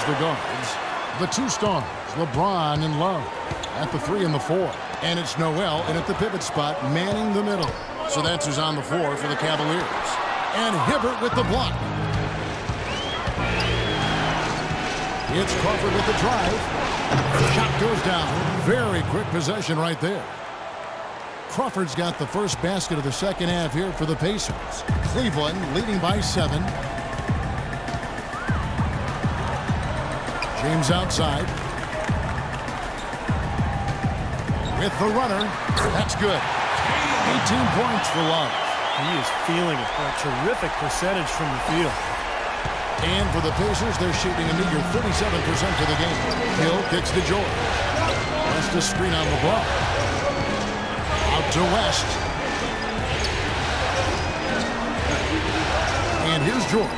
the guards. The two stars, LeBron and Love, at the 3 and the 4. And it's Noel in at the pivot spot, manning the middle. So that's who's on the floor for the Cavaliers. And Hibbert with the block. It's Crawford with the drive. Shot goes down. Very quick possession right there. Crawford's got the first basket of the second half here for the Pacers. Cleveland leading by 7. James outside. With the runner. That's good. 18 points for Love. He is feeling it. A terrific percentage from the field. And for the Pacers, they're shooting a meager 37% for the game. Hill kicks to George. West a screen on LeBron. Out to West. And here's George.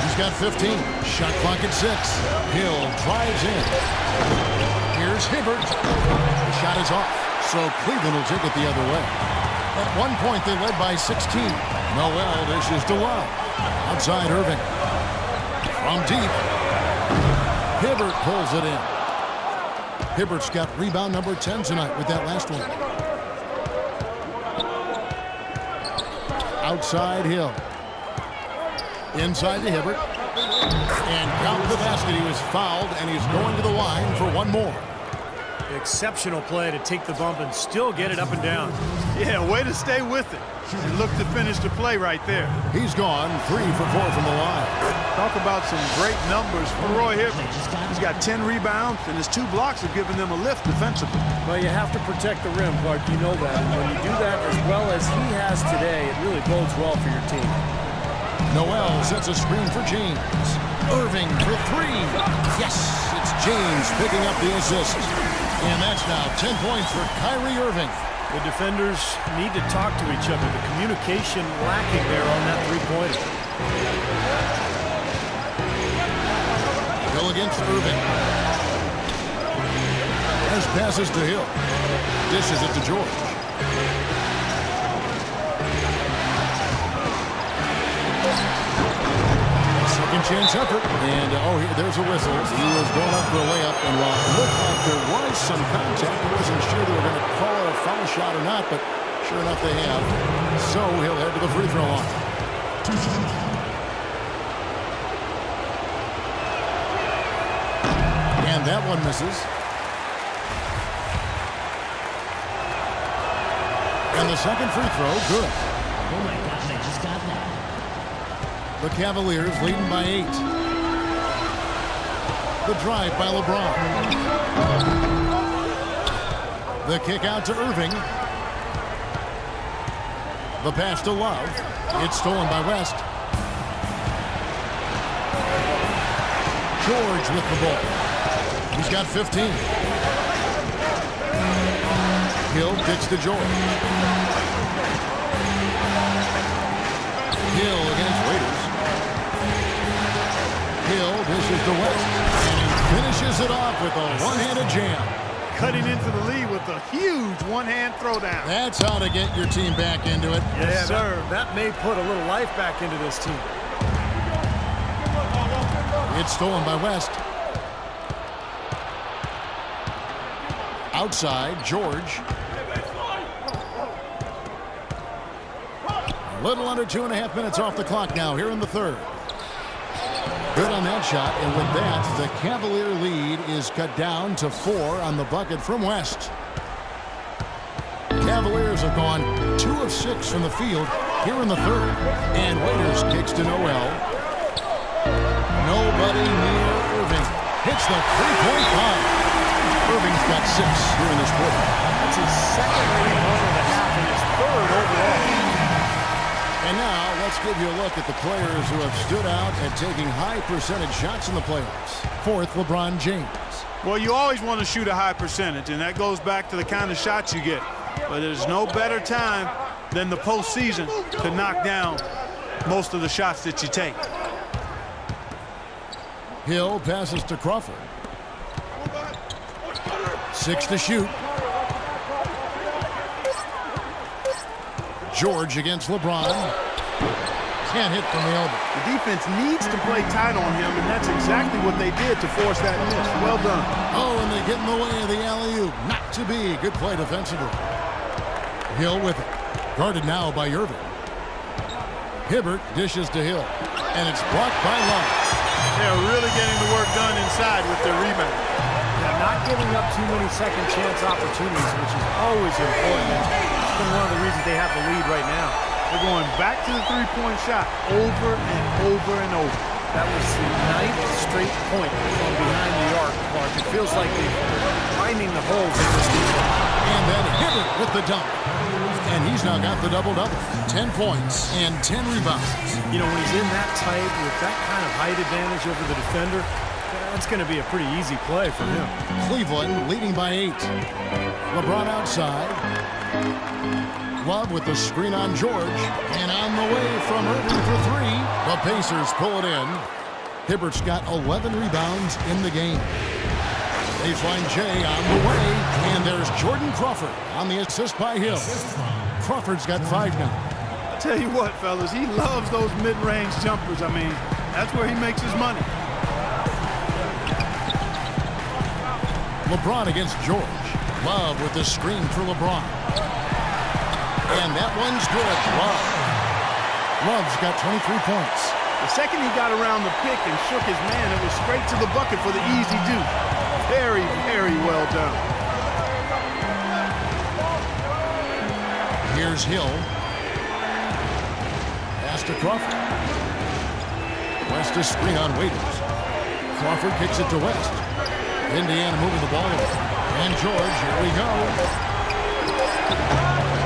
He's got 15. Shot clock at 6. Hill drives in. Here's Hibbert. The shot is off. So Cleveland will take it the other way. At one point, they led by 16. Noel dishes to Love. Outside Irving. From deep. Hibbert pulls it in. Hibbert's got rebound number 10 tonight with that last one. Outside Hill. Inside to Hibbert. And count the basket. He was fouled, and he's going to the line for one more. Exceptional play to take the bump and still get it up and down. Yeah, way to stay with it. And look to finish the play right there. He's gone 3 for 4 from the line. Talk about some great numbers for Roy Hibbert. He's got 10 rebounds, and his 2 blocks have given them a lift defensively. Well, you have to protect the rim, Clark. You know that. And when you do that as well as he has today, it really bodes well for your team. Noel sets a screen for James. Irving for 3. Yes, it's James picking up the assist. And that's now 10 points for Kyrie Irving. The defenders need to talk to each other. The communication lacking there on that three-pointer. Hill against Irving. As passes to Hill. Dishes it to George. Second chance effort. And, there's a whistle. He was going up for a layup. And while it looked like there was some contact, I wasn't sure they were going to call it a foul shot or not, but sure enough they have. So he'll head to the free throw line. And that one misses. And the second free throw, good. Oh my gosh, I just got that. The Cavaliers leading by 8. The drive by LeBron. The kick out to Irving. The pass to Love. It's stolen by West. George with the ball. He's got 15. Hill kicks to George. Hill against Raiders. Hill dishes to West. And he finishes it off with a one-handed jam. Cutting into the lead with a huge one-hand throwdown. That's how to get your team back into it. Yes, sir. That may put a little life back into this team. It's stolen by West. Outside, George. A little under 2.5 minutes off the clock now here in the third. Good on that shot, and with that, the Cavalier lead is cut down to 4 on the bucket from West. Cavaliers have gone 2 of 6 from the field here in the third. And Raiders kicks to Noel. Nobody near Irving. Hits the three-point bomb. Irving's got 6 here in this quarter. That's his second rebound of the half and his third overall. And now let's give you a look at the players who have stood out at taking high percentage shots in the playoffs. Fourth, LeBron James. Well, you always want to shoot a high percentage, and that goes back to the kind of shots you get. But there's no better time than the postseason to knock down most of the shots that you take. Hill passes to Crawford. 6 to shoot. George against LeBron. Can't hit from the elbow. The defense needs to play tight on him, and that's exactly what they did to force that miss. Well done. Oh, and they get in the way of the alley-oop. Not to be. Good play defensively. Hill with it. Guarded now by Irving. Hibbert dishes to Hill, and it's blocked by Love. They're really getting the work done inside with their rebound. Yeah, not giving up too many second chance opportunities, which is always important. It's been one of the reasons they have the lead right now. They're going back to the three-point shot over and over and over. That was the 9th straight point from behind the arc, Clark. It feels like they're finding the holes in this defense. And then Hibbert with the dunk. And he's now got the double-double. 10 points and 10 rebounds. You know, when he's in that tight with that kind of height advantage over the defender, that's going to be a pretty easy play for him. Cleveland leading by 8. LeBron outside. Love with the screen on George. And on the way from Irving for 3. The Pacers pull it in. Hibbert's got 11 rebounds in the game. Baseline Jay on the way. And there's Jordan Crawford on the assist by Hill. Crawford's got 5 now. I tell you what, fellas, he loves those mid-range jumpers. I mean, that's where he makes his money. LeBron against George. Love with the screen for LeBron. And that one's good. Love. Love's got 23 points. The second he got around the pick and shook his man, it was straight to the bucket for the easy deuce. Very, very well done. Here's Hill. Pass to Crawford. West to screen on Waiters. Crawford kicks it to West. Indiana moving the ball. And George, here we go.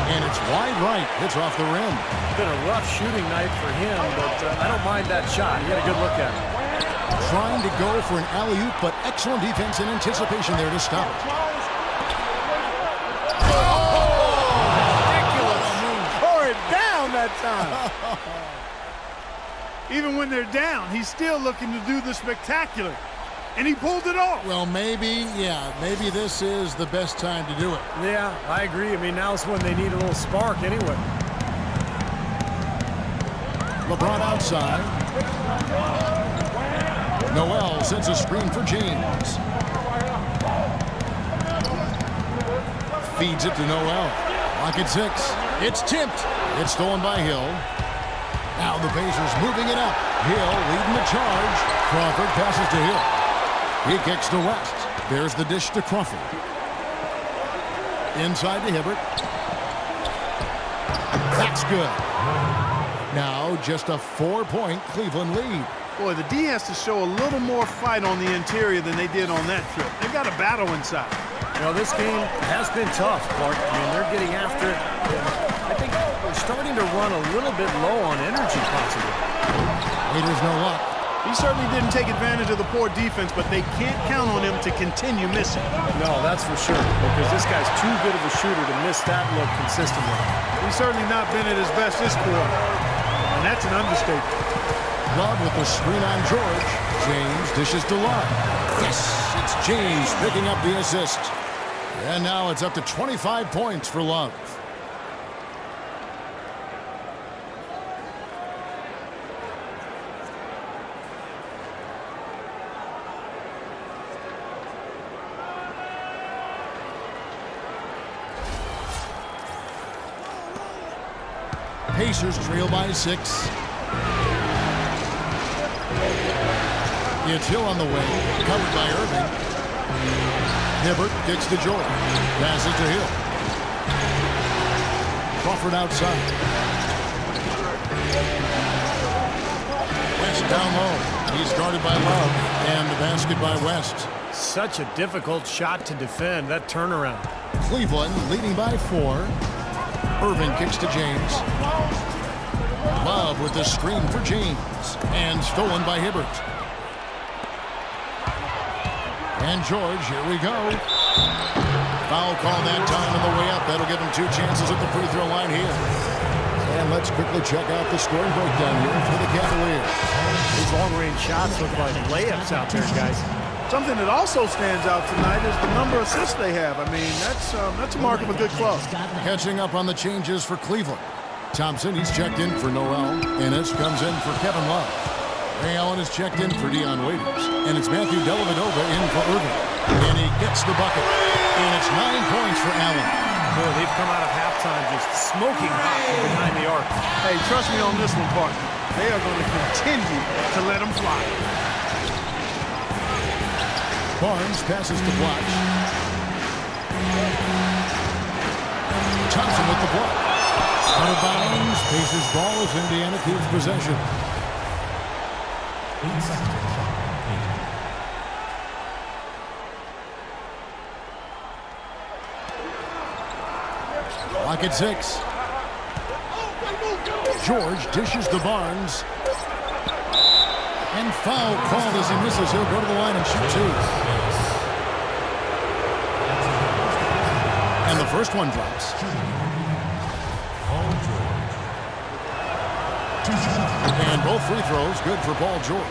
And it's wide right. Hits off the rim. It's been a rough shooting night for him, but I don't mind that shot. He had a good look at it. Trying to go for an alley-oop, but excellent defense and anticipation there to stop it. Tore it down that time. Even when they're down, he's still looking to do the spectacular. And he pulled it off. Well, maybe this is the best time to do it. Yeah, I agree. I mean, now's when they need a little spark anyway. LeBron outside. Noel sets a screen for James. Feeds it to Noel. Lock at 6. It's tipped. It's stolen by Hill. Now the Pacers moving it up. Hill leading the charge. Crawford passes to Hill. He kicks to West. There's the dish to Crawford. Inside to Hibbert. That's good. Now just a 4-point Cleveland lead. Boy, the D has to show a little more fight on the interior than they did on that trip. They've got a battle inside. You know, this game has been tough, Clark. I mean, they're getting after it. I think they're starting to run a little bit low on energy, possibly. Waiters no luck. He certainly didn't take advantage of the poor defense, but they can't count on him to continue missing. No, that's for sure, because this guy's too good of a shooter to miss that look consistently. He's certainly not been at his best this quarter, and that's an understatement. Love with the screen on George. James dishes to Love. Yes, it's James picking up the assist. And now it's up to 25 points for Love. Pacers trail by 6. It's Hill on the way, covered by Irving. Hibbert kicks to Jordan. Passes to Hill. Crawford outside. West down low. He's guarded by Love. And the basket by West. Such a difficult shot to defend, that turnaround. Cleveland leading by 4. Irving kicks to James. Love with the screen for James. And stolen by Hibbert. And George, here we go. Foul call that time on the way up. That'll give him 2 chances at the free throw line here. And let's quickly check out the scoring breakdown here for the Cavaliers. These long-range shots look like layups out there, guys. Something that also stands out tonight is the number of assists they have. I mean, that's a mark of a good club. Catching up on the changes for Cleveland. Thompson, he's checked in for Noel. Ennis comes in for Kevin Love. Ray Allen is checked in for Dion Waiters. And it's Matthew Dellavedova in for Irving. And he gets the bucket. And it's 9 points for Allen. Boy, they've come out of halftime just smoking hot from behind the arc. Hey, trust me on this one, partner. They are going to continue to let them fly. Barnes passes to Blotch. Thompson with the block. Out of bounds. Pacers ball as Indiana keeps possession. Clock at 6. George dishes to Barnes. And foul called as he misses. He'll go to the line and shoot 2. And the first one drops. And both free throws good for Paul George.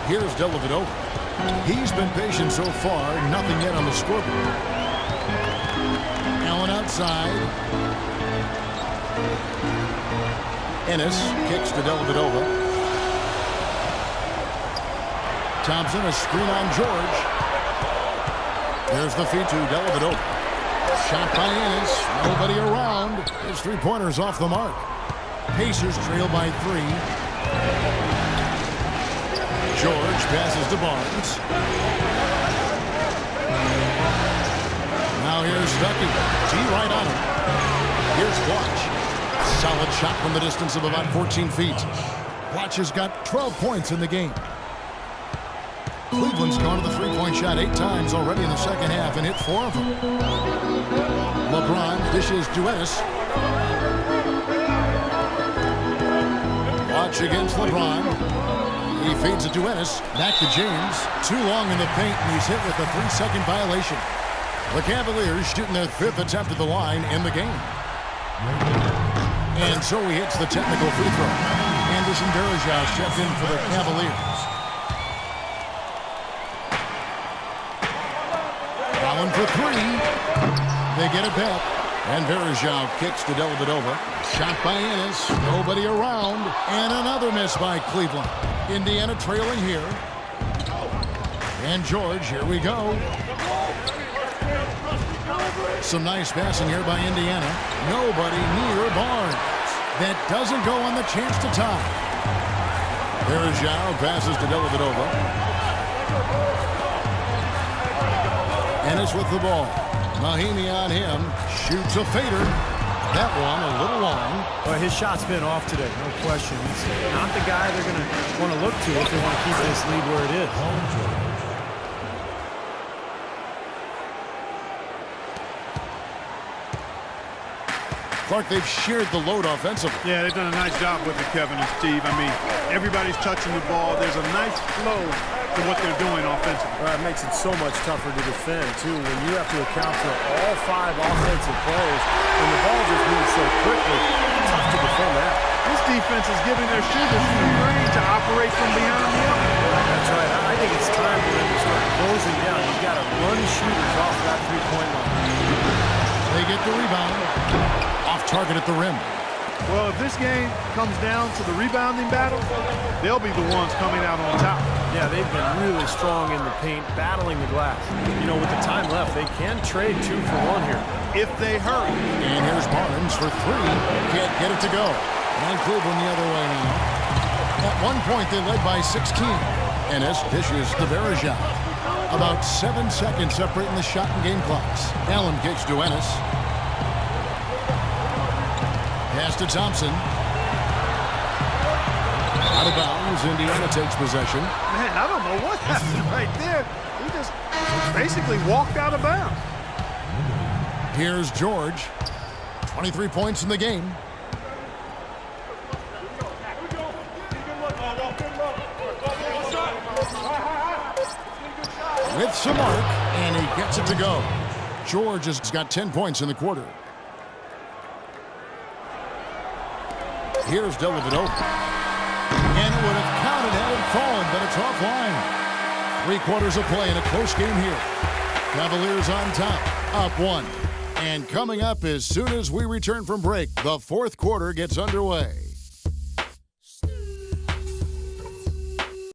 Here's Dellavedova. He's been patient so far. Nothing yet on the scoreboard. Allen outside. Ennis kicks to Dellavedova. Thompson, a screen on George. There's the feed to Dellavedova. Shot by Ennis. Nobody around. His three-pointers off the mark. Pacers trail by 3. George passes to Barnes. Now here's Stuckey. T right on him. Here's Blotch. Solid shot from the distance of about 14 feet. Blotch has got 12 points in the game. Cleveland's gone to the three-point shot 8 times already in the second half and hit 4 of them. LeBron dishes to Ennis. Blotch against LeBron. He feeds it to Ennis. Back to James. Too long in the paint, and he's hit with a 3-second violation. The Cavaliers shooting their 5th attempt at the line in the game. And so he hits the technical free throw. Anderson Varejao checked in for the Cavaliers. Allen for 3. They get it back. And Varejao kicks to Dellavedova. Shot by Ennis. Nobody around. And another miss by Cleveland. Indiana trailing here. And George, here we go. Some nice passing here by Indiana. Nobody near Barnes. That doesn't go on the chance to tie. Varejao passes to Dellavedova. Ennis with the ball. Mahinmi on him. Shoots a fader. That one a little long. Well, his shot's been off today, no question. He's not the guy they're going to want to look to if they want to keep this lead where it is. Clark, they've shared the load offensively. Yeah, they've done a nice job with it, Kevin and Steve. I mean, everybody's touching the ball. There's a nice flow to what they're doing offensively. Well, it makes it so much tougher to defend, too, when you have to account for all 5 offensive plays. When the ball just moves so quickly, it's tough to defend that. This defense is giving their shooters free reign to operate from behind the arc. That's right. I think it's time for them to start closing down. You've got to run shooters off that three-point line. They get the rebound. Off target at the rim. Well, if this game comes down to the rebounding battle, they'll be the ones coming out on top. Yeah, they've been really strong in the paint, battling the glass. You know, with the time left, they can trade 2 for 1 here. If they hurry. And here's Barnes for 3. Can't get it to go. And Cleveland the other way now. At one point, they led by 16. Ennis dishes to Varejao. About 7 seconds separating the shot and game clocks. Allen kicks to Ennis. Pass to Thompson. Out of bounds. Indiana takes possession. Man, I don't know what happened right there. He just basically walked out of bounds. Here's George. 23 points in the game. With some arc, and he gets it to go. George has got 10 points in the quarter. Here's Dellavedova. And it would have counted had it fallen, but it's offline. 3 quarters of play in a close game here. Cavaliers on top, up 1. And coming up as soon as we return from break, the fourth quarter gets underway.